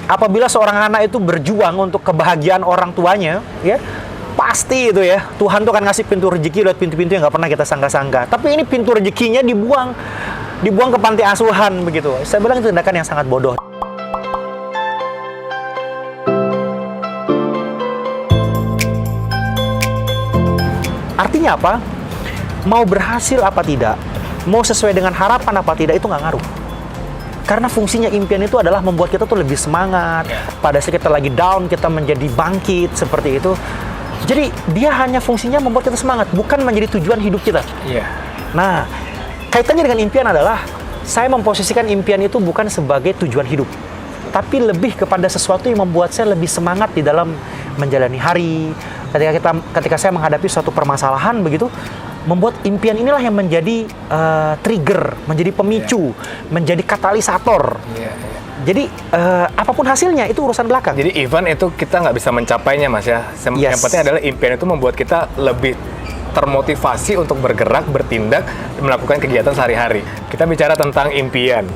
apabila seorang anak itu berjuang untuk kebahagiaan orang tuanya, ya pasti itu ya Tuhan tuh akan ngasih pintu rezeki lewat pintu-pintu yang nggak pernah kita sangka-sangka. Tapi ini pintu rezekinya dibuang ke panti asuhan begitu. Saya bilang itu tindakan yang sangat bodoh. Artinya apa? Mau berhasil apa tidak, mau sesuai dengan harapan apa tidak, itu nggak ngaruh. Karena fungsinya impian itu adalah membuat kita tuh lebih semangat. Pada saat kita lagi down, kita menjadi bangkit seperti itu. Jadi dia hanya fungsinya membuat kita semangat, bukan menjadi tujuan hidup kita. Nah, kaitannya dengan impian adalah saya memposisikan impian itu bukan sebagai tujuan hidup, tapi lebih kepada sesuatu yang membuat saya lebih semangat di dalam menjalani hari. Ketika saya menghadapi suatu permasalahan begitu, membuat impian inilah yang menjadi trigger, menjadi pemicu, menjadi katalisator. Jadi apapun hasilnya itu urusan belakang. Jadi even itu kita nggak bisa mencapainya, Mas ya. Yang penting adalah impian itu membuat kita lebih termotivasi untuk bergerak, bertindak, melakukan kegiatan sehari-hari. Kita bicara tentang impian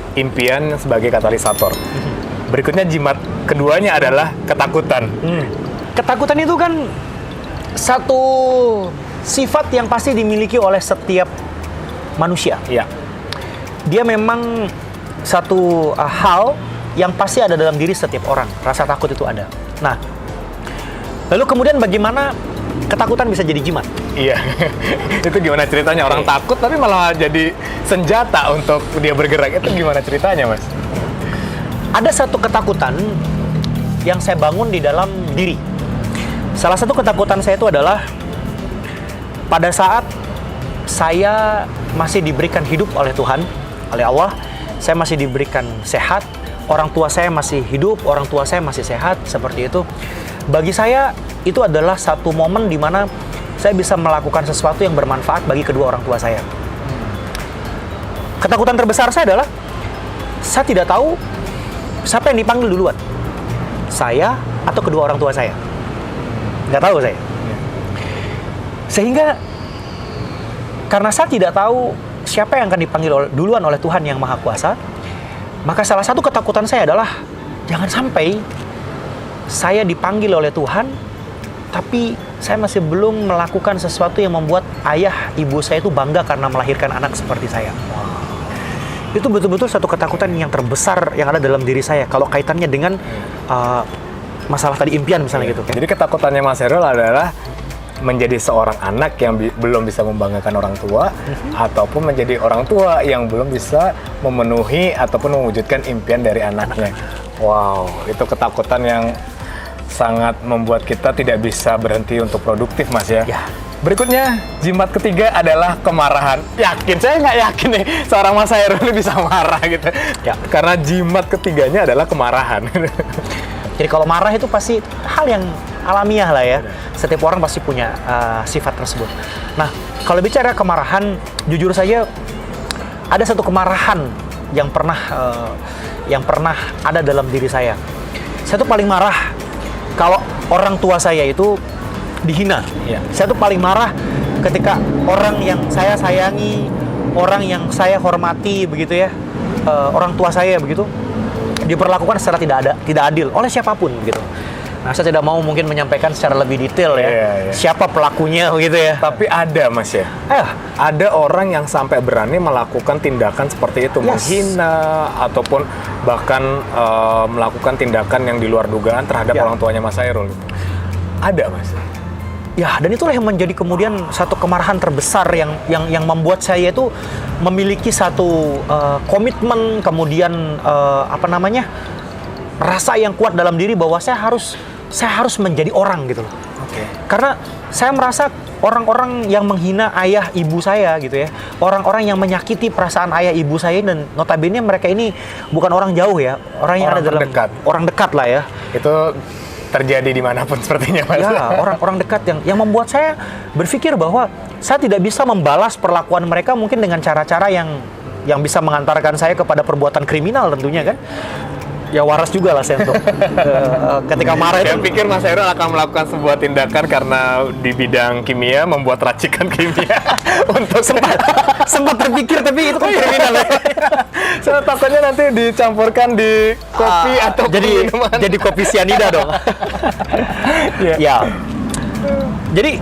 sebagai katalisator. Berikutnya jimat keduanya adalah ketakutan. Ketakutan itu kan satu sifat yang pasti dimiliki oleh setiap manusia. Dia memang satu hal yang pasti ada dalam diri setiap orang. Rasa takut itu ada. Nah, lalu kemudian bagaimana ketakutan bisa jadi jimat? Itu gimana ceritanya? Orang takut tapi malah jadi senjata untuk dia bergerak. Itu gimana ceritanya, Mas? Ada satu ketakutan yang saya bangun di dalam diri. Salah satu ketakutan saya itu adalah pada saat saya masih diberikan hidup oleh Tuhan, oleh Allah, saya masih diberikan sehat, orang tua saya masih hidup, orang tua saya masih sehat, seperti itu. Bagi saya, itu adalah satu momen di mana saya bisa melakukan sesuatu yang bermanfaat bagi kedua orang tua saya. Ketakutan terbesar saya adalah, saya tidak tahu siapa yang dipanggil duluan. Saya atau kedua orang tua saya. Nggak tahu saya. Sehingga, karena saya tidak tahu siapa yang akan dipanggil duluan oleh Tuhan yang Maha Kuasa, maka salah satu ketakutan saya adalah jangan sampai saya dipanggil oleh Tuhan, tapi saya masih belum melakukan sesuatu yang membuat ayah, ibu saya itu bangga karena melahirkan anak seperti saya. Itu betul-betul satu ketakutan yang terbesar yang ada dalam diri saya, kalau kaitannya dengan masalah tadi impian misalnya gitu. Jadi ketakutannya Mas Herul adalah menjadi seorang anak yang belum bisa membanggakan orang tua, ataupun menjadi orang tua yang belum bisa memenuhi ataupun mewujudkan impian dari anaknya. Wow, itu ketakutan yang sangat membuat kita tidak bisa berhenti untuk produktif, Mas ya. Berikutnya, jimat ketiga adalah kemarahan. Saya nggak yakin nih seorang Mas Herul ini bisa marah gitu. Karena jimat ketiganya adalah kemarahan. Jadi kalau marah itu pasti hal yang alamiah lah ya. Setiap orang pasti punya sifat tersebut. Nah, kalau bicara kemarahan, jujur saja ada satu kemarahan yang pernah ada dalam diri saya. Saya tuh paling marah kalau orang tua saya itu dihina. Saya tuh paling marah ketika orang yang saya sayangi, orang yang saya hormati begitu ya, orang tua saya begitu, diperlakukan secara tidak adil oleh siapapun gitu. Nah, saya tidak mau mungkin menyampaikan secara lebih detail ya, siapa pelakunya gitu ya. Tapi ada, Mas ya. Ada orang yang sampai berani melakukan tindakan seperti itu, menghina ataupun bahkan melakukan tindakan yang di luar dugaan terhadap orang tuanya Mas Herul. Ada, Mas. Ya, dan itulah yang menjadi kemudian satu kemarahan terbesar yang membuat saya itu memiliki satu komitmen, kemudian rasa yang kuat dalam diri bahwa saya harus menjadi orang gitu loh. Karena saya merasa orang-orang yang menghina ayah ibu saya gitu ya, orang-orang yang menyakiti perasaan ayah ibu saya, dan notabene mereka ini bukan orang jauh ya, orang yang ada dalam orang dekat lah ya. Itu terjadi dimanapun sepertinya, Mas. Ya, orang-orang dekat yang membuat saya berpikir bahwa saya tidak bisa membalas perlakuan mereka mungkin dengan cara-cara yang bisa mengantarkan saya kepada perbuatan kriminal tentunya kan. ya waras juga lah saya untuk ketika marah Saya itu. pikir Mas Hairul akan melakukan sebuah tindakan karena di bidang kimia membuat racikan kimia untuk Sempat terpikir tapi itu kan kriminal ya. Saya takutnya nanti dicampurkan di kopi atau minuman. Jadi kopi sianida dong. Iya. Ya. Jadi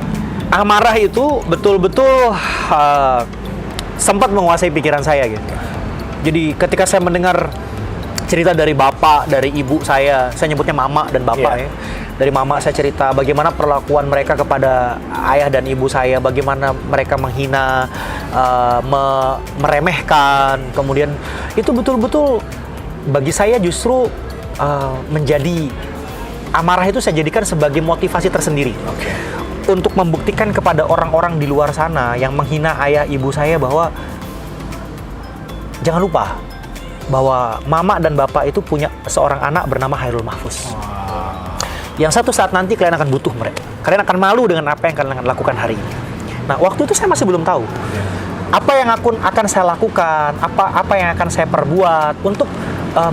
amarah itu betul-betul sempat menguasai pikiran saya gitu. Jadi ketika saya mendengar cerita dari bapak, dari ibu saya nyebutnya mama dan bapak Iya. ya. Dari mama saya cerita bagaimana perlakuan mereka kepada ayah dan ibu saya, bagaimana mereka menghina, meremehkan, kemudian itu betul-betul bagi saya justru menjadi amarah itu saya jadikan sebagai motivasi tersendiri. Oke. Untuk membuktikan kepada orang-orang di luar sana yang menghina ayah ibu saya bahwa jangan lupa bahwa mama dan bapak itu punya seorang anak bernama Hairul Mahfuz. Yang satu saat nanti kalian akan butuh mereka. Kalian akan malu dengan apa yang kalian akan lakukan hari ini. Nah, waktu itu saya masih belum tahu. Apa yang akan saya lakukan, apa yang akan saya perbuat untuk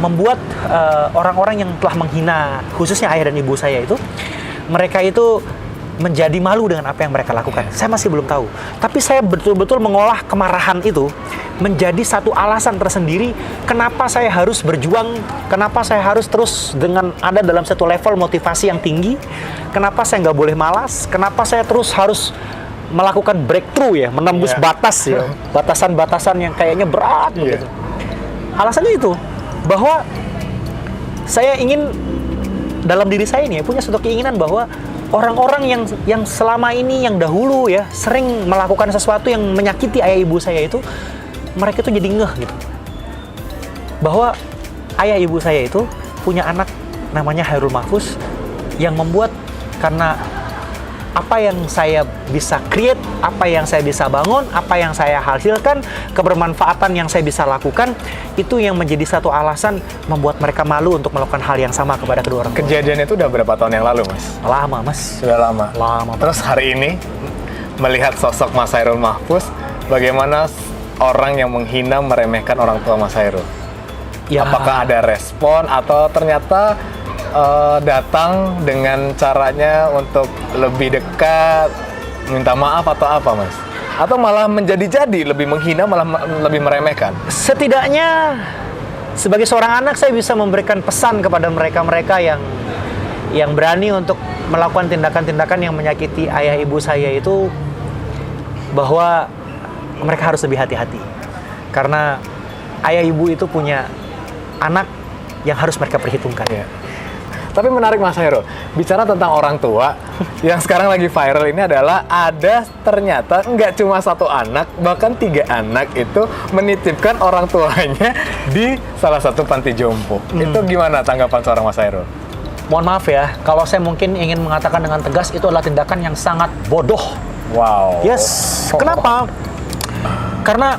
membuat orang-orang yang telah menghina, khususnya ayah dan ibu saya itu, mereka itu menjadi malu dengan apa yang mereka lakukan. Saya masih belum tahu. Tapi saya betul-betul mengolah kemarahan itu menjadi satu alasan tersendiri kenapa saya harus berjuang, kenapa saya harus terus dengan ada dalam satu level motivasi yang tinggi, kenapa saya nggak boleh malas, kenapa saya terus harus melakukan breakthrough ya, menembus batas ya, batasan-batasan yang kayaknya berat gitu. Alasannya itu bahwa saya ingin dalam diri saya ini ya, punya suatu keinginan bahwa orang-orang yang selama ini, yang dahulu ya sering melakukan sesuatu yang menyakiti ayah ibu saya itu, mereka tuh jadi ngeh gitu bahwa ayah ibu saya itu punya anak namanya Hairul Mahfuz yang membuat karena apa yang saya bisa create, apa yang saya bisa bangun, apa yang saya hasilkan, kebermanfaatan yang saya bisa lakukan, itu yang menjadi satu alasan membuat mereka malu untuk melakukan hal yang sama kepada kedua orang tua. Kejadian itu udah berapa tahun yang lalu, Mas? Lama, Mas. Sudah lama. Lama. Terus hari ini melihat sosok Mas Hairul Mahfuz, bagaimana orang yang menghina, meremehkan orang tua Mas Hairul? Ya. Apakah ada respon atau ternyata datang dengan caranya untuk lebih dekat, minta maaf atau apa, Mas? Atau malah menjadi-jadi lebih menghina, malah lebih meremehkan? Setidaknya sebagai seorang anak saya bisa memberikan pesan kepada mereka-mereka yang berani untuk melakukan tindakan-tindakan yang menyakiti ayah ibu saya itu, bahwa mereka harus lebih hati-hati. Karena ayah ibu itu punya anak yang harus mereka perhitungkan. Ya. Tapi menarik, Mas Hairul, bicara tentang orang tua yang sekarang lagi viral ini adalah ada ternyata nggak cuma satu anak, bahkan 3 anak itu menitipkan orang tuanya di salah satu panti jompo. Itu gimana tanggapan seorang Mas Hairul? Mohon maaf ya, kalau saya mungkin ingin mengatakan dengan tegas, itu adalah tindakan yang sangat bodoh. Wow. Yes. Kenapa? Karena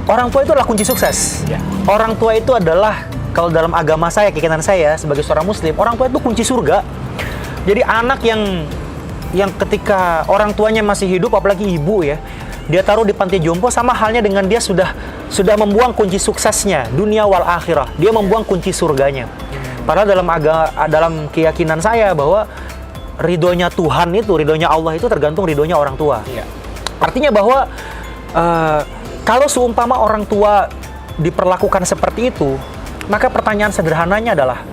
orang tua itu adalah kunci sukses. Ya. Orang tua itu adalah, kalau dalam agama saya, keyakinan saya sebagai seorang muslim, orang tua itu kunci surga. Jadi anak yang ketika orang tuanya masih hidup, apalagi ibu ya, dia taruh di panti jompo, sama halnya dengan dia sudah membuang kunci suksesnya dunia wal akhirah. Dia membuang kunci surganya. Padahal dalam keyakinan saya bahwa ridhonya Tuhan itu, ridhonya Allah itu tergantung ridhonya orang tua. Iya. Artinya bahwa kalau seumpama orang tua diperlakukan seperti itu, maka pertanyaan sederhananya adalah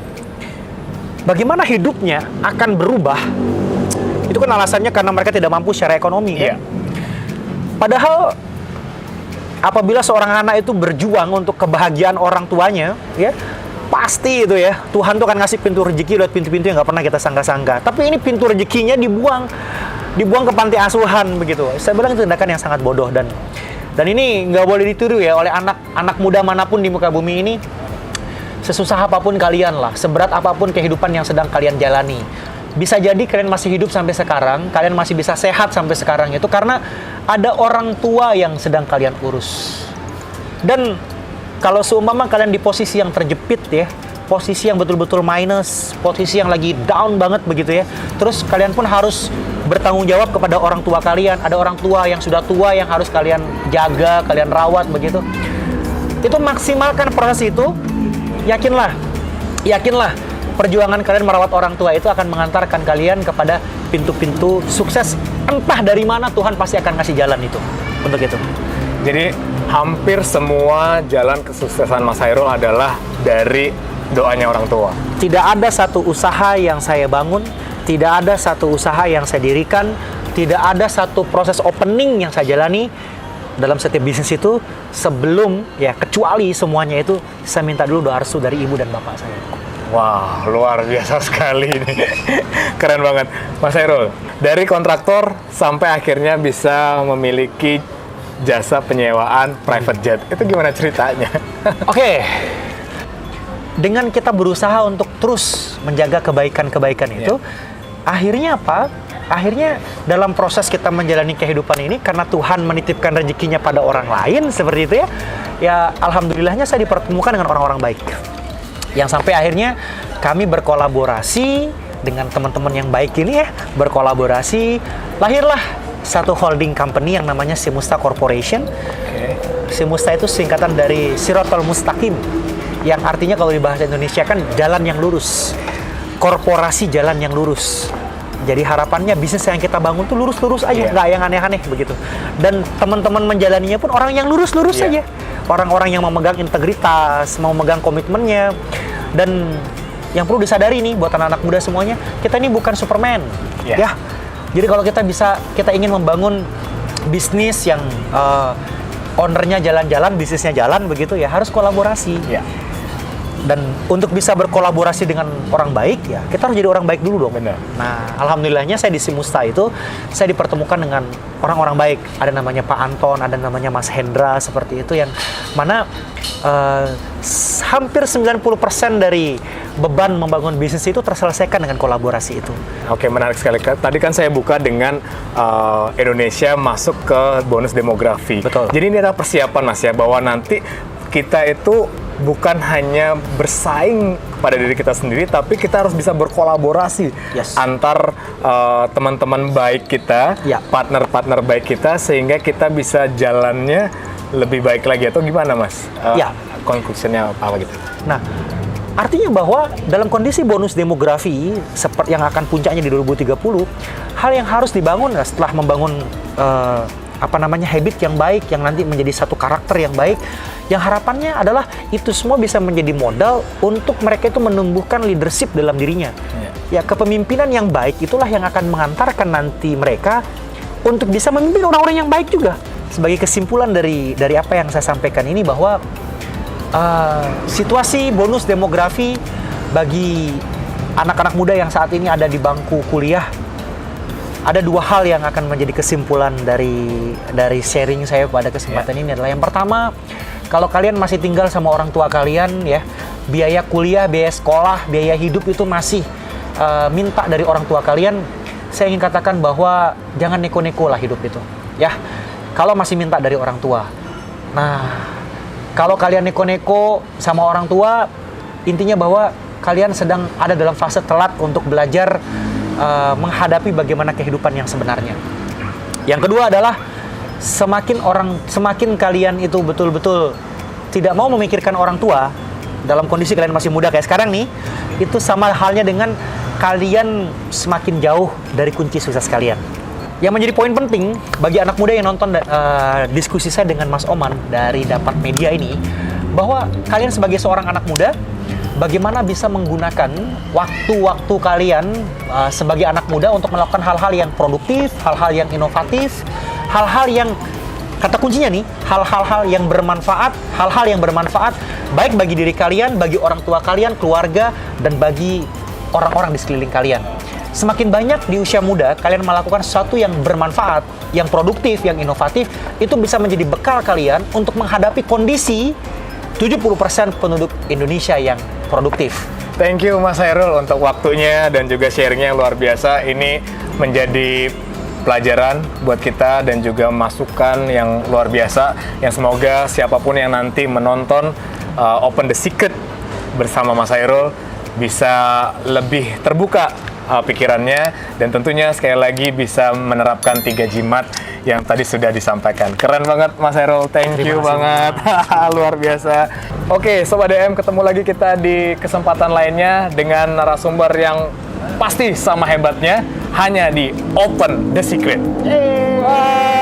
bagaimana hidupnya akan berubah? Itu kan alasannya karena mereka tidak mampu secara ekonomi kan? Iya. Padahal apabila seorang anak itu berjuang untuk kebahagiaan orang tuanya, ya pasti itu ya, Tuhan tuh akan ngasih pintu rezeki lewat pintu-pintu yang nggak pernah kita sangka-sangka. Tapi ini pintu rezekinya dibuang ke panti asuhan begitu. Saya bilang itu tindakan yang sangat bodoh, dan ini nggak boleh ditiru ya oleh anak muda manapun di muka bumi ini. Sesusah apapun kalian lah, seberat apapun kehidupan yang sedang kalian jalani, bisa jadi kalian masih hidup sampai sekarang, kalian masih bisa sehat sampai sekarang itu karena ada orang tua yang sedang kalian urus. Dan kalau seumpama kalian di posisi yang terjepit ya, posisi yang betul-betul minus, posisi yang lagi down banget begitu ya, terus kalian pun harus bertanggung jawab kepada orang tua kalian. Ada orang tua yang sudah tua yang harus kalian jaga, kalian rawat begitu. Itu maksimalkan proses itu. Yakinlah, yakinlah perjuangan kalian merawat orang tua itu akan mengantarkan kalian kepada pintu-pintu sukses. Entah dari mana Tuhan pasti akan ngasih jalan itu untuk itu. Jadi hampir semua jalan kesuksesan Mas Hairul adalah dari doanya orang tua. Tidak ada satu usaha yang saya bangun, tidak ada satu usaha yang saya dirikan, tidak ada satu proses opening yang saya jalani dalam setiap bisnis itu sebelum, ya kecuali semuanya itu saya minta dulu doa restu dari ibu dan bapak saya. Wah, luar biasa sekali ini. Keren banget. Mas Hairul, dari kontraktor sampai akhirnya bisa memiliki jasa penyewaan private jet. Itu gimana ceritanya? Oke. Dengan kita berusaha untuk terus menjaga kebaikan-kebaikan itu, akhirnya apa? Akhirnya dalam proses kita menjalani kehidupan ini, karena Tuhan menitipkan rezekinya pada orang lain, seperti itu ya, ya alhamdulillahnya saya dipertemukan dengan orang-orang baik. Yang sampai akhirnya kami berkolaborasi dengan teman-teman yang baik ini ya, berkolaborasi, lahirlah satu holding company yang namanya Simusta Corporation. Simusta itu singkatan dari Sirotol Mustaqim, yang artinya kalau di bahasa Indonesia kan jalan yang lurus, korporasi jalan yang lurus. Jadi harapannya bisnis yang kita bangun tuh lurus-lurus aja, nggak yang aneh-aneh begitu. Dan teman-teman menjalaninya pun orang yang lurus-lurus aja. Orang-orang yang memegang integritas, mau memegang komitmennya. Dan yang perlu disadari nih buat anak-anak muda semuanya, kita ini bukan Superman. Ya. Jadi kalau kita ingin membangun bisnis yang ownernya jalan-jalan, bisnisnya jalan begitu ya, harus kolaborasi. Dan untuk bisa berkolaborasi dengan orang baik ya, kita harus jadi orang baik dulu dong. Benar. Nah, alhamdulillahnya saya di Simusta itu saya dipertemukan dengan orang-orang baik. Ada namanya Pak Anton, ada namanya Mas Hendra, seperti itu, yang mana hampir 90% dari beban membangun bisnis itu terselesaikan dengan kolaborasi itu. Oke, menarik sekali. Tadi kan saya buka dengan Indonesia masuk ke bonus demografi. Betul. Jadi ini adalah persiapan Mas ya, bahwa nanti kita itu bukan hanya bersaing pada diri kita sendiri, tapi kita harus bisa berkolaborasi antar teman-teman baik kita, partner-partner baik kita, sehingga kita bisa jalannya lebih baik lagi. Atau gimana Mas? Konklusinya apa gitu? Nah, artinya bahwa dalam kondisi bonus demografi seperti yang akan puncaknya di 2030, hal yang harus dibangun setelah membangun habit yang baik, yang nanti menjadi satu karakter yang baik, yang harapannya adalah itu semua bisa menjadi modal untuk mereka itu menumbuhkan leadership dalam dirinya. Ya, kepemimpinan yang baik itulah yang akan mengantarkan nanti mereka untuk bisa memimpin orang-orang yang baik juga. Sebagai kesimpulan dari apa yang saya sampaikan ini, bahwa situasi bonus demografi bagi anak-anak muda yang saat ini ada di bangku kuliah, ada dua hal yang akan menjadi kesimpulan dari sharing saya pada kesempatan ini adalah, yang pertama, kalau kalian masih tinggal sama orang tua kalian ya, biaya kuliah, biaya sekolah, biaya hidup itu masih minta dari orang tua kalian, saya ingin katakan bahwa jangan neko-neko lah hidup itu ya, kalau masih minta dari orang tua. Nah, kalau kalian neko-neko sama orang tua, intinya bahwa kalian sedang ada dalam fase telat untuk belajar menghadapi bagaimana kehidupan yang sebenarnya. Yang kedua adalah semakin kalian itu betul-betul tidak mau memikirkan orang tua dalam kondisi kalian masih muda kayak sekarang nih, itu sama halnya dengan kalian semakin jauh dari kunci sukses kalian. Yang menjadi poin penting bagi anak muda yang nonton diskusi saya dengan Mas Oman dari Dapat Media ini, bahwa kalian sebagai seorang anak muda, bagaimana bisa menggunakan waktu-waktu kalian sebagai anak muda untuk melakukan hal-hal yang produktif, hal-hal yang inovatif, hal-hal yang, kata kuncinya nih, hal-hal yang bermanfaat, baik bagi diri kalian, bagi orang tua kalian, keluarga, dan bagi orang-orang di sekeliling kalian. Semakin banyak di usia muda kalian melakukan sesuatu yang bermanfaat, yang produktif, yang inovatif, itu bisa menjadi bekal kalian untuk menghadapi kondisi 70% penduduk Indonesia yang produktif. Thank you Mas Hairul untuk waktunya dan juga sharingnya yang luar biasa. Ini menjadi pelajaran buat kita dan juga masukan yang luar biasa, yang semoga siapapun yang nanti menonton Open the Secret bersama Mas Hairul bisa lebih terbuka pikirannya, dan tentunya sekali lagi bisa menerapkan 3 jimat yang tadi sudah disampaikan. Keren banget Mas Hairul, thank you banget. Luar biasa. Oke, Sobat DM, ketemu lagi kita di kesempatan lainnya dengan narasumber yang pasti sama hebatnya, hanya di Open the Secret. Bye.